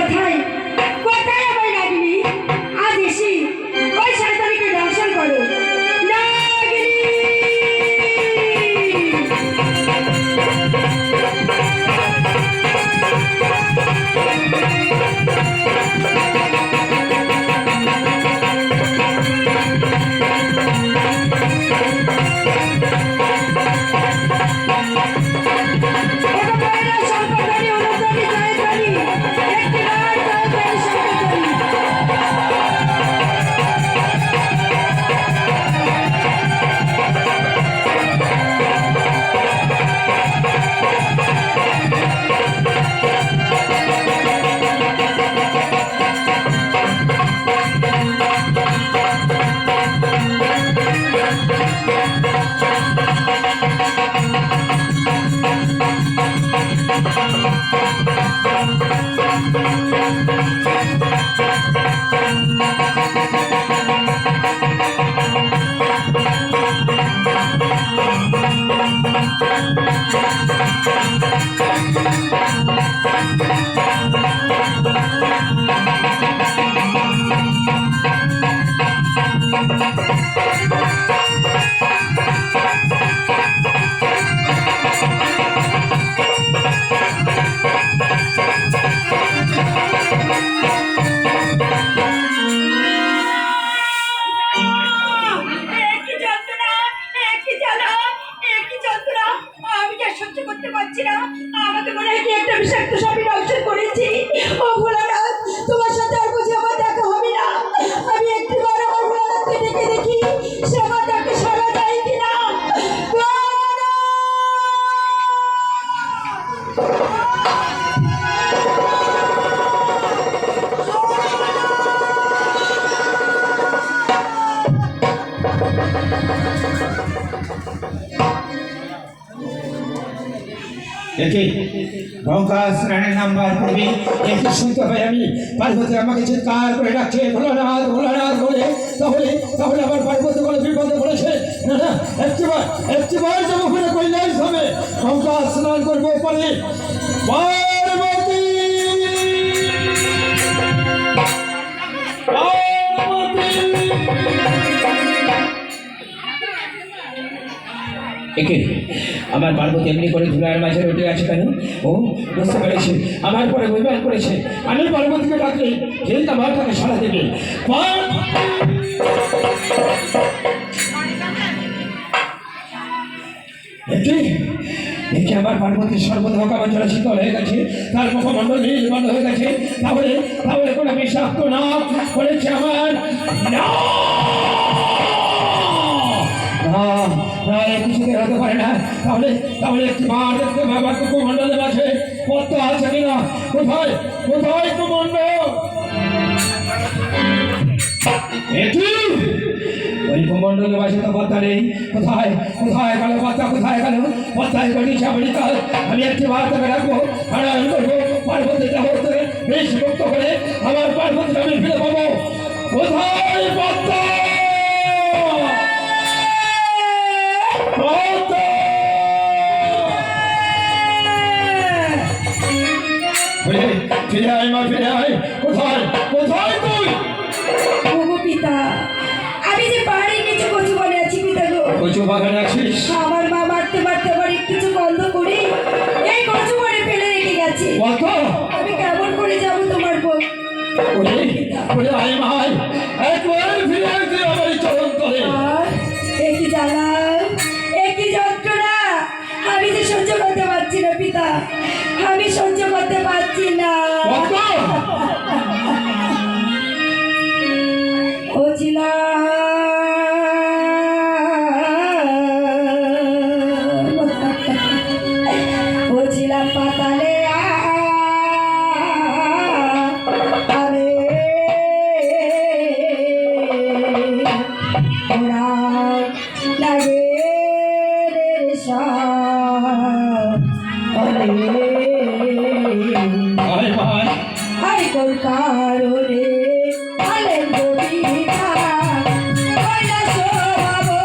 কোথায় কোথায় আমার নাগিনী? আজ এসে ওই শয়তানিকে দর্শন করো। নাগিনী! আমাকে মনে হয় কি একটা বিষাক্ত সাপে দংশন করেছি। ও ভোলানাথ, তোমার সাথে আর বুঝি আমার দেখা হবে না। আমি একটিবার আমার ভোলানাথকে ডেকে দেখি সে আমার ডাকে সাড়া দেয় কিনা। স্নানের নাম্বার পড়বি একটু শুনতে পাই আমি পার্বতী আমাকে চিৎকার করে ডাকছে ভোলানাথ ভোলানাথ বলে। তাহলে তাহলে আমার পার্বতী কোনো বিপদে পড়েছে। না না, একটিবার যাবো ওখানে কল্যাণ হবে। গঙ্গা স্নান করবো পারে পার্বতী একে আমার পার্বতী এমনি করে ধুলার মাঝে উঠে আছে কেন? ও বুঝতে পেরেছে, আমার পরে অভিমান করেছে। আমি পার্বতীকে ডাকলে যেহেতু আমার তাকে সাড়া দেবে। দেখি আমার পার্বতীর সর্বদা কাবাঞ্জলা শীতল হয়ে গেছে, তার মুখমণ্ডল নীলবন্ধ হয়ে গেছে। তাহলে তাহলে কোনো বিষাক্ত না করেছে আমার না কিছুতে হতে পারে না। তাহলে তাহলে একটি মার দেখতে বাবার কুমণ্ডলের মাঝে পত্র আছে কিনা? কোথায় কোথায় কুমণ্ডল? ওই কুমণ্ডলের মাঝে তো পত্তা নেই। কোথায় কোথায় গেল পত্তা? কোথায় গেল পত্তায় গলি চাবড়ি? কাল আমি একটি মার তাকে রাখবো, আড়াল করবো, পার্বতী দেহ থেকে বেশ মুক্ত করে আমার পার্বতীকে আমি ফিরে পাবো। কোথায় পত্তা? ফিরে আয় মা, ফিরে আয়। কোথায় কোথায় তুই? পিতা, আমি যে পাহাড়ের নিচে কচু বনে আছি পিতা গো। কচু বাগানে আছিস? আমার মা মারতে মারতে আমার কিছু বন্ধ করে এই কচু বনে ফেলে রেখে গেছে। আমি কেমন করে যাবো তোমার বোন? আয় মা, একবার ফিরে আসে আমার চরণ তলে। একই জ্বালা, একই যন্ত্রণা, আমি যে সহ্য করতে পারছি না পিতা, আমি সহ্য করতে পারছি না। ও ছিলা পাতালে আরে লাগে আরে কোন কারণে আলে গোবিন্দা ওইলা শোভাবো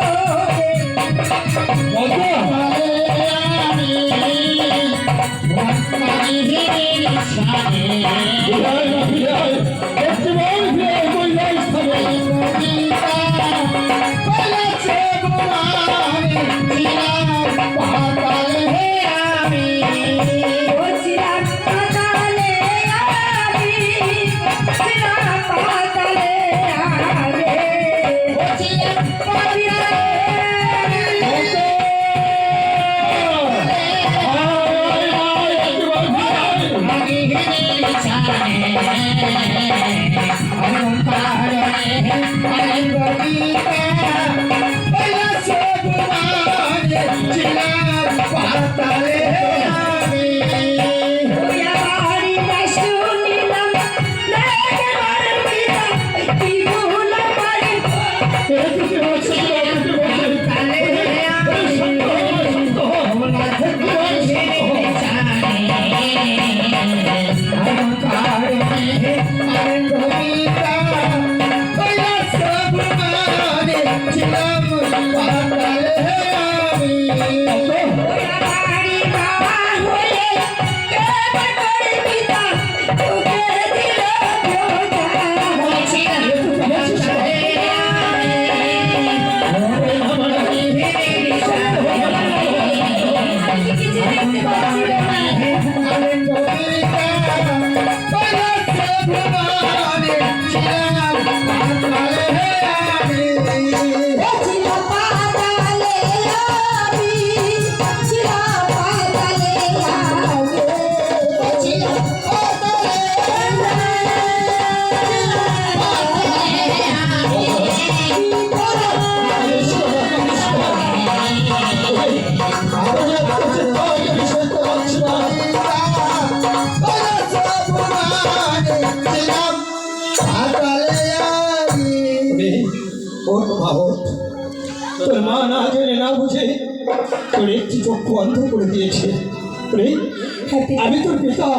বাড়ি বাসু নিলাম মেঘের পিতা কি ভুল পারে বাড়ি বার হয়ে কেমন করে পিতা তোকে দিল তোর মা না জেনে না বুঝে তোর একটি চোখ বন্ধ করে দিয়েছে। আমি তোর পিতা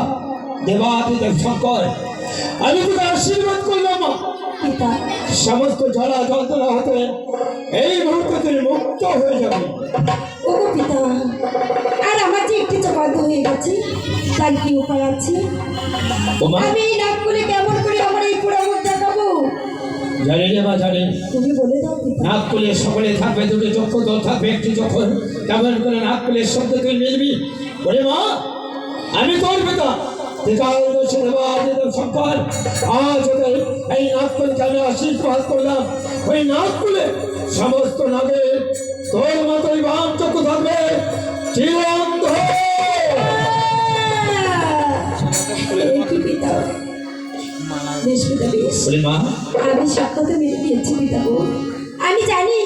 দেবাদিদেব শঙ্কর, আমি তোকে আশীর্বাদ করলাম মা, পিতা সমস্ত জ্বালা যন্ত্রণা হতে এই মুহূর্তে তুই মুক্ত হয়ে যাবে। ওগো পিতা, আর আমার যে একটি চোখ বন্ধ হয়ে গেছে তার কি উপায় আছে? ওমা আমি এই নাক করে কেমন করে আমার এই পোড়া মুখ দেখাবো? জানি রে মা জানি, তুমি বলে দাও পিতা। নাক খুলে সকলে থাকবে দুটো চক্ষু, তোর থাকবে একটি চক্ষু, কেমন করে নাক খুলে শব্দ তুই মিলবি। ওরে মা, আমি তোর পিতা দেবাদিদেব শঙ্কর, আজ ওদের এই নাক খুলে আমি আশীর্বাদ করলাম। ওই নাক খুলে সমস্ত নাগে তোর মতোই বাম চক্ষু থাকবে চিরন্ধ। এই কি পিতা? বেশ পিতা বেশ, ওরে মা, আমি সব কথা মেনে দিয়েছি পিতা গো। আমি জানি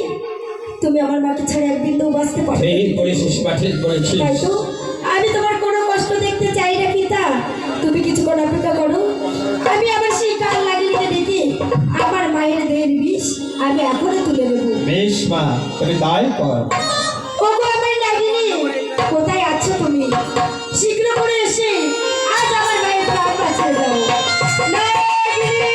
তুমি আমার মাকে ছাড়া একদিন তো বাঁচতে পারবে এই করেছিস পাঠিয়ে করেছিস। তাই তো আমি তোমার কোনো কষ্ট দেখতে চাই না পিতা। তুমি কিছুক্ষণ অপেক্ষা করো, আমি আবার সেই কাল লাগিয়ে দেখি আমার মায়ের দেহের বিষ আমি এখনই তুলে দেবো। বেশ মা, তবে তাই কর। ওগো আমার নাগিনী, কোথায় আছো তুমি? শীঘ্র করে এসে আজ আমার মায়ের প্রাণ বাঁচিয়ে দাও। নাগিনী!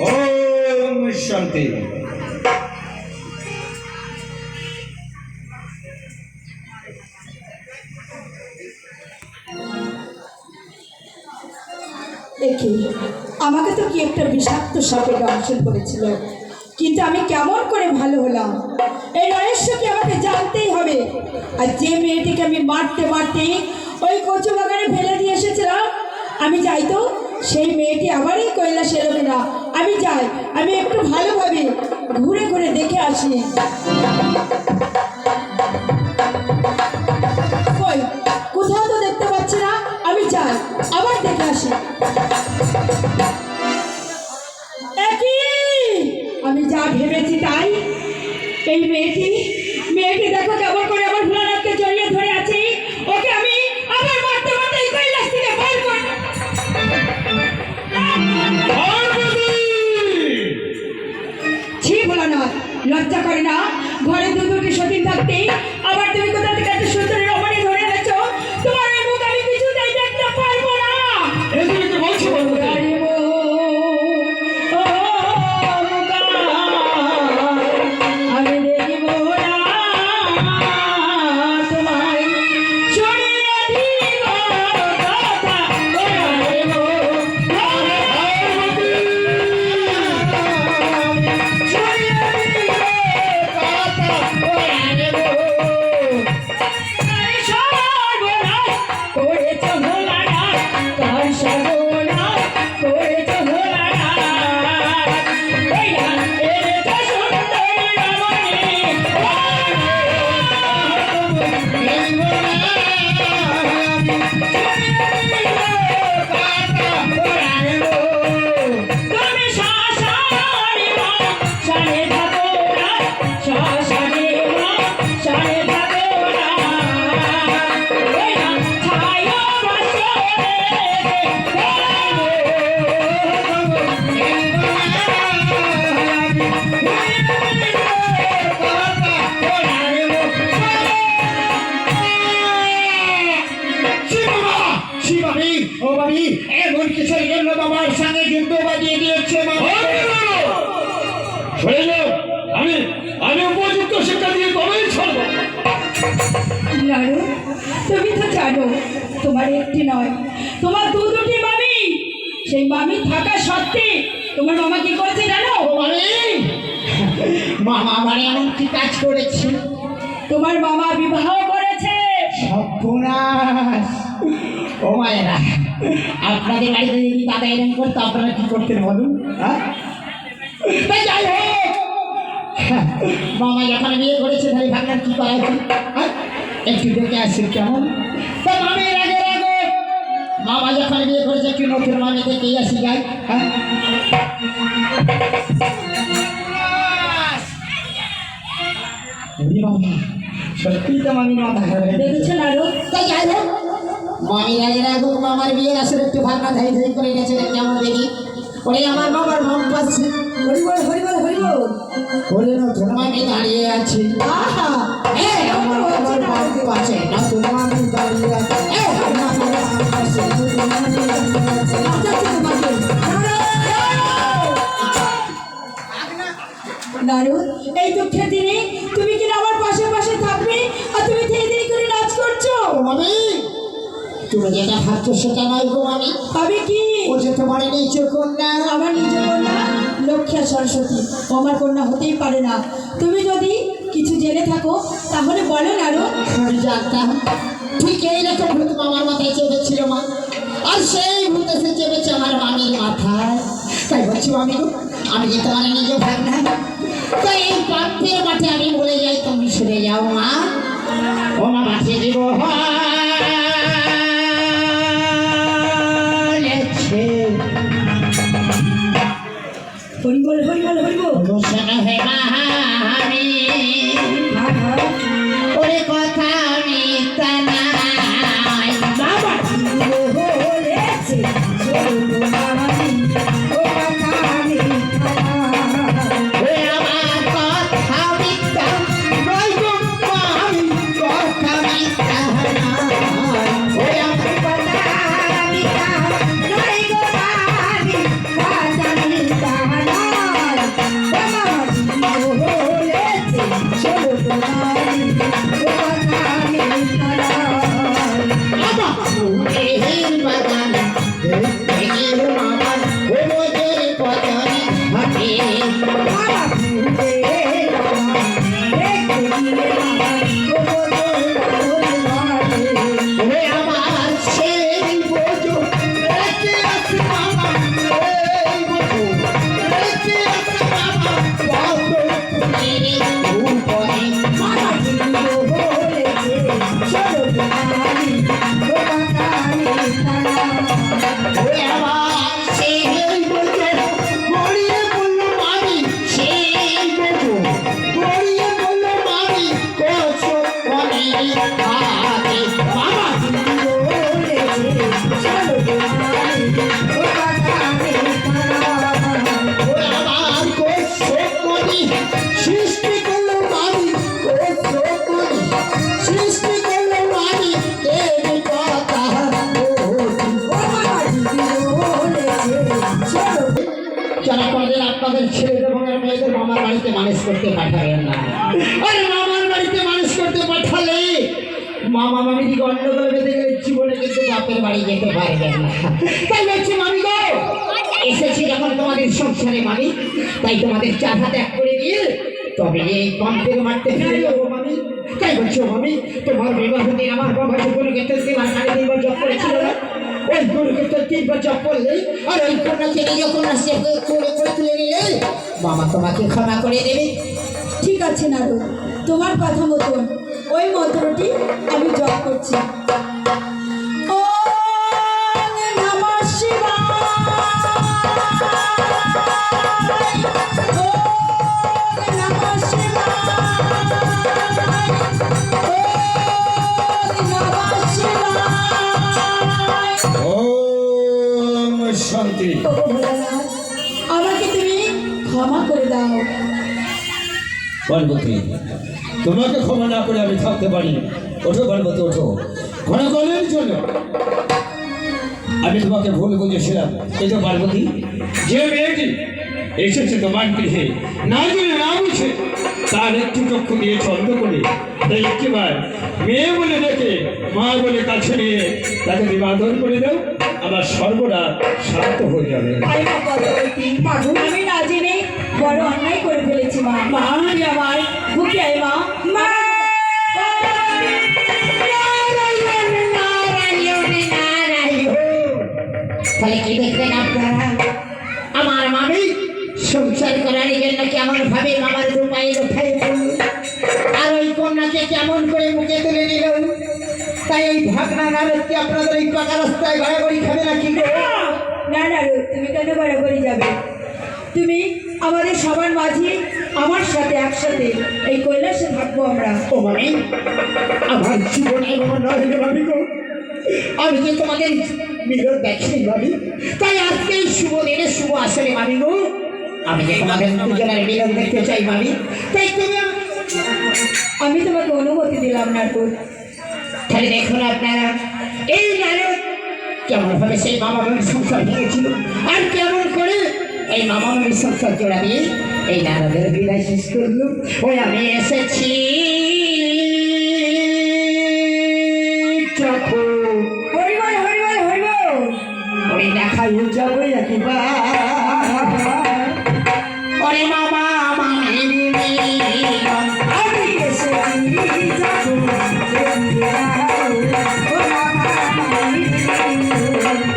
ओम शांति। দেখি আমাকে তো কি একটা বিষাক্ত সাপে দংশন করেছিল, কিন্তু আমি কেমন করে ভালো হলাম এই রহস্যকে আমাকে জানতেই হবে। আর যে মেয়েটিকে আমি মারতে মারতে ওই কচু বাগানে ফেলে দিয়ে এসেছিলাম, আমি যাই তো সেই মেয়েটি আবারই কৈলাস এলো না। আমি যাই, আমি একটু ভালোভাবে ঘুরে ঘুরে দেখে আসি। কই কোথাও তো দেখতে পাচ্ছি না, আমি যাই আবার দেখে আসি। একই আমি যা ভেবেছি তাই, এই মেয়েটি দেখো কেমন করে আমার ভোলানাথকে জড়িয়ে ধরে আছে। ওকে আমি আবার মারতে মারতে এই কৈলাস থেকে বের করে ছি ভোলানাথ, লজ্জা করে না? ঘরে দুটি সতীন থাকতে আবার তুমি কোথা থেকে একটা সুন্দরী রমণী ধরে এনেছো? তোমার এই মুখ আমি কিছুতেই দেখতে পারবো না। তুমি কি বলছো পার্বতী? আরে ও মুগা, আমি দেখিব না তোমায় ছড়িয়ে দিব কথা। আরে ও ও বাবি এমন কিছু জন্য বাবার সঙ্গে যুদ্ধ বাজিয়ে দিয়েছে সরে যাও, আমি আমি উপযুক্ত শিক্ষা দিয়ে তবেই ছাড়বো। লালু, তুমি তো জানো তোমার একটি নয়, তোমার দুটি মামি। সেই মামি থাকা সত্ত্বে তোমার মামা কি করেছে জানো? ও বাবি মামা আমার এমন কি কাজ করেছে? তোমার মামা বিবাহ করেছে। সর্বনাশ! ও মায়েরা, আপনাদের বাড়িতে যদি দাদা এরকম করতো আপনারা কি করতেন বলুন? হ্যাঁ, তা যাই হোক, মামা যখন বিয়ে করেছে তাহলে ভাবলাম কি করা উচিত। হ্যাঁ, একটু দেখে আসছেন কেমন? তা মামির আগে মামা যখন বিয়ে করেছে একটু নতুন মামি দেখেই আসি যাই। হ্যাঁ, সত্যি তো মামি মাথা খারাপ। দেখেছো লালু? তাই যাই হোক, মামির আগে রাখো, মামার বিয়ের আসলে একটু ভাবনা ধাই ধাই করে গেছে কেমন দেখি। ওরে আমার বাবার মন পাচ্ছে। হরিবল হরিবল হরিবল। ওরে নতুন মামি দাঁড়িয়ে আছে। আহা, আমার বাবার মন পাচ্ছে, নতুন মামি দাঁড়িয়ে আছে। আমার বাবার মন পাচ্ছে, নতুন মামি দাঁড়িয়ে আছে। লালু, এই দুঃখের দিনে তুমি কি না আমার পাশে পাশে থাকবে আর তুমি ধীরে ধীরে করে নাচ করছো? ও মামি, তুমি যেটা ভাবছো সেটা নয় গো মামি। আমি কি? ও যে তোমার নিচে কন্যা। আমার নিজের কন্যা লক্ষ্মী আর সরস্বতী, ও আমার কন্যা হতেই পারে না। তুমি যদি কিছু জেনে থাকো তাহলে বলো লালু। আমি জানতাম ঠিক এইরকম ভূত মামার মাথায় চেপেছিল মা, আর সেই ভূত এসে চেপেছে আমার মামির মাথায়। তাই বলছি মামি গো, আমি যে তোমার নিজে ভাগ না, তাই এই পাপের মাঠে আমি বলে যাই, তুমি সরে যাও মা। ও মা মাঠে দিব হরিবল হরিবল হরিবল। দোষণ হে মা আমি ওরে কথা আমি তা নাই বাবা বলেছে চলো মামি, ও মামি ওরে আমার কথা মিথ্যা নয় গো মামি, কথা মিথ্যা নয়। ওরে আমার কথা মিথ্যা নয় গো মামি, কথা মিথ্যা নয়। বলেছে চলো মামি, ও মামি বাবা ফুলের বাগান দেখে মামা ও মোদের পতনে হাতে। বাবা ফুলে বাবা দেখে দিলে বাবা ও বলে ওরে আমার সেই বোঝো রেখে আছে মামা, এই বোঝো রেখে আছে মামা, কত ফুলের উপরে মামা জিনিও বলেছে চলো মামি, ও মামি ওরে আমার সেই বোঝো গড়িয়ে বললো মামি, সেই বোঝো গড়িয়ে হাতে মামা ওরে আমার কোষমণি সৃষ্টি করলো মামি কোষমণি সৃষ্টি করলো মামি দেবী কথা যারা কোনদিন আপনাদের ছেলে এবং মেয়েদের মামার বাড়িতে মানুষ করতে পাঠাবেন না। আরে মামার বাড়িতে মানুষ করতে পাঠালে মামা মামি গন্ডগোল বেঁধে গেলে জীবনে কিন্তু বাপের বাড়ি যেতে পারবেন না। তাই বলছি মামি গো, এসেছি যখন তোমাদের সংসারে মামি, তাই তোমাদের চাঁদা ত্যাগ করে দিয়ে তবে এই কম্পের মারতে ফিরে যাবো মামি। তাই বলছো মামি, তোমার বিবাহ দিন আমার বাবা যে কোনো ক্ষেত্রে তোমার কানে দিনবার জব করেছিল না, ওই কোনো ক্ষেত্রে 3 বার জব করলেই আর ওই কন্যাকে নিয়ে কন্যা সে করে তুলে নিলে মামা তোমাকে ক্ষমা করে দেবে। ঠিক আছে নারদ, তোমার কথা মতন ওই মন্ত্রটি আমি জপ করছি। ওম নমঃ শিবায়। ওম নমঃ শিবায়। ওম নমঃ শিবায়। ওম শান্তি। ও ভোলানাথ, আমাকে তুমি ক্ষমা করে দাও। পার্বতী, তোমাকে ক্ষমা না করে আমি থাকতে পারি? ওঠো পার্বতী, ওঠো। ক্ষণকালের জন্য আমি তোমাকে ভুল বুঝেছিলাম। এই তো পার্বতী, যে মেয়েটি এসেছে তোমার গৃহে না জেনে না বুঝে তার একটু চক্ষু দিয়ে ছন্দ করে, তাই একটিবার মেয়ে বলে ডেকে মা বলে কাছে নিয়ে তাকে বিবাদন করে দাও, আমার সর্বদা শান্ত হয়ে যাবে। আরে মা পদ্মাবতী, আমি না জেনে বড় অন্যায় করে ফেলেছি মা। মা, আমি আমার বুকে আয় মা। মা! তাহলে কি দেখলেন আপনারা, আমার মামি সংসার করার জন্য কেমন ভাবে মামার রূপায় উঠাই আর ওই কন্যাকে কেমন করে মুখে তুলে নিল। তাই এই ভাগনা নারদকে আপনাদের এই পাকা রাস্তায় ঘোরাঘুরি খাবে না কি গো? না না রূপ, তুমি কেন বাড়াবাড়ি যাবে? তুমি আমাদের সবার মাঝে আমার সাথে একসাথে এই কৈলাসে থাকবো আমরা। ও মানে আমার জীবনে আমার নয় ভাবি গো, আমি যে তোমাদের মিলন দেখিনি ভাবি, তাই আজকে এই শুভ দিনে শুভ আসলে ভাবি গো, আমি যে তোমাদের দুজনের মিলন দেখতে চাই ভাবি। তাই তুমি আমি তোমাকে অনুমতি দিলাম নারদ। তাহলে দেখুন আপনারা, এই নারদ কেমন ভাবে সেই মামা মামির সংসার ভেঙেছিল আর কেমন করে এই মামা মামির সংসার জোড়া দিয়ে এই নারদের বিদায় শেষ করলো। ওই আমি এসেছি যখন হরিবল হরিবল হরিবল। ওই দেখাই যাবো একবার ওরে মামা মামির মিলন। আমি এসেছি যখন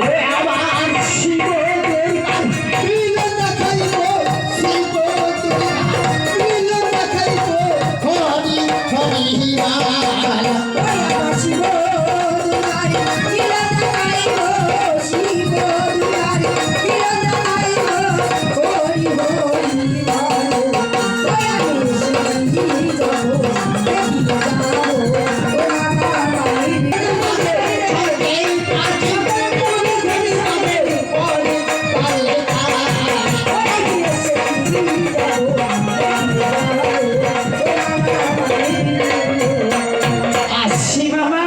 ওরে আমার শিব দুর্গা মিলন দেখাইব, শিব দুর্গা মিলন দেখাইব, হরি হরি মালা। শিব দুলারি মিলন দেখাইব, শিব দুলারি মিলন দেখাইব, হরি হরি বলো। আমি এসেছি যখন দেখিতে যাবো ও আমার মায়ের আসি মামা,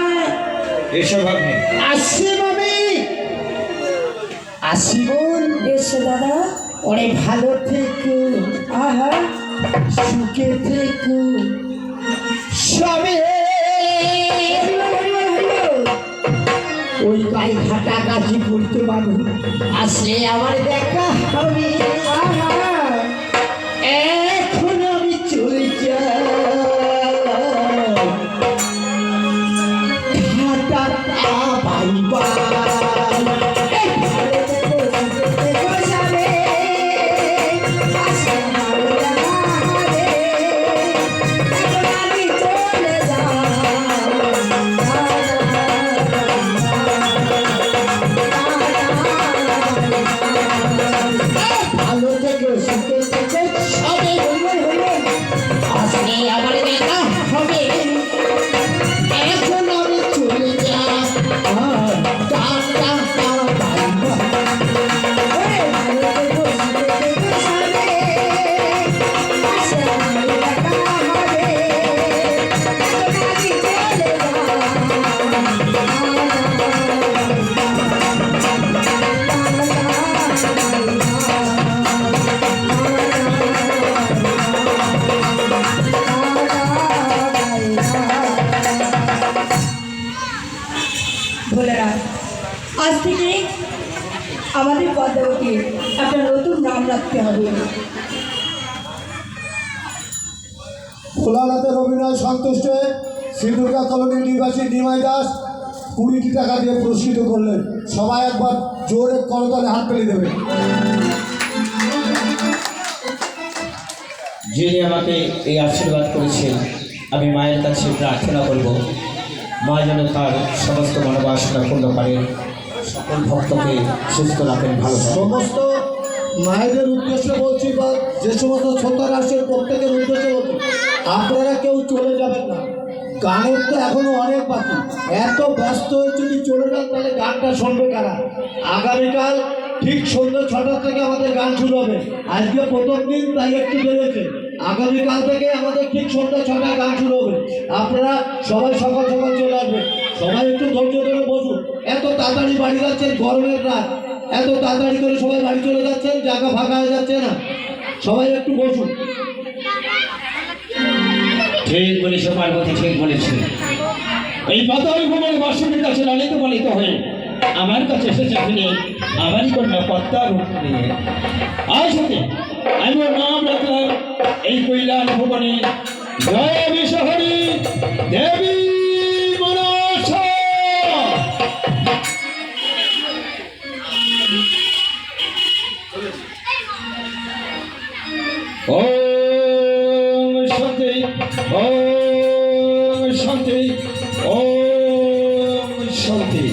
এসব ভাবনি আসি মামি, আসি বোন। এসো দাদা। ওরে ভালো থেকো, আহা, সুখে থেকো, সবে ওই গায়ে ঘাটা গাছি করতে পারবো, আসলে আমার দেখা হবে। এখন আমি চলে যাই ঘাটা বাই ভালো থেকে সুখে থেকে সবে আজ থেকে আমাদের পদ্মাবতীর একটা নতুন নাম রাখতে হবে। ভোলানাথের অভিনয় সন্তুষ্ট হয়ে শ্রী দুর্গা কলোনির নিবাসী নিমাই দাস 20টি টাকা দিয়ে পুরস্কৃত করলেন। সবাই একবার জোরে করতালে হাত তুলে দেবে। যিনি আমাকে এই আশীর্বাদ করেছেন, আমি মায়ের কাছে প্রার্থনা করব, মা যেন তার সমস্ত মনোবাসনা পূর্ণ করেন, সকল ভক্তকে সুস্থ রাখেন, ভালো রাখেন। সমস্ত মায়েদের উদ্দেশ্যে বলছি বা যে সমস্ত শ্রোতারা আসেন প্রত্যেকের উদ্দেশ্যে বলছি, আপনারা কেউ চলে যাবেন না। গানের তো এখনো অনেক বাকি। এত ব্যস্ত হয়ে যদি চলে যান তাহলে গানটা শুনবে কারা? আগামীকাল ঠিক সন্ধ্যা 6টা থেকে আমাদের গান শুরু হবে। আজকে প্রথম দিন তাই একটু বেড়েছে। আগামীকাল থেকে আমাদের ঠিক সন্ধ্যা 6টায় গান শুরু হবে। আপনারা সবাই সকাল সকাল চলে আসবেন। সবাই একটু ধৈর্য ধরে বসুন। এত তাড়াতাড়ি বাড়ি যাচ্ছেন, গরমের রাত, এত তাড়াতাড়ি করে সবাই বাড়ি চলে যাচ্ছেন, জায়গা ফাঁকা হয়ে যাচ্ছে না। সবাই একটু বসুন। ঠিক বলেছ পার্বতী, ঠিক বলেছে। এই পাতাল ভ্রমণ বাসুদের কাছে লালিত পালিত হয়ে আমার কাছে এসেছে তিনি আমারই কন্যা পদ্মা রূপ নিয়ে। আজ হতে আমি ওর নাম রাখলাম এই কৈলাস ভুবনে দেবী শহরী দেবী মনসা। ওম শান্তি, ওম শান্তি, ওম শান্তি।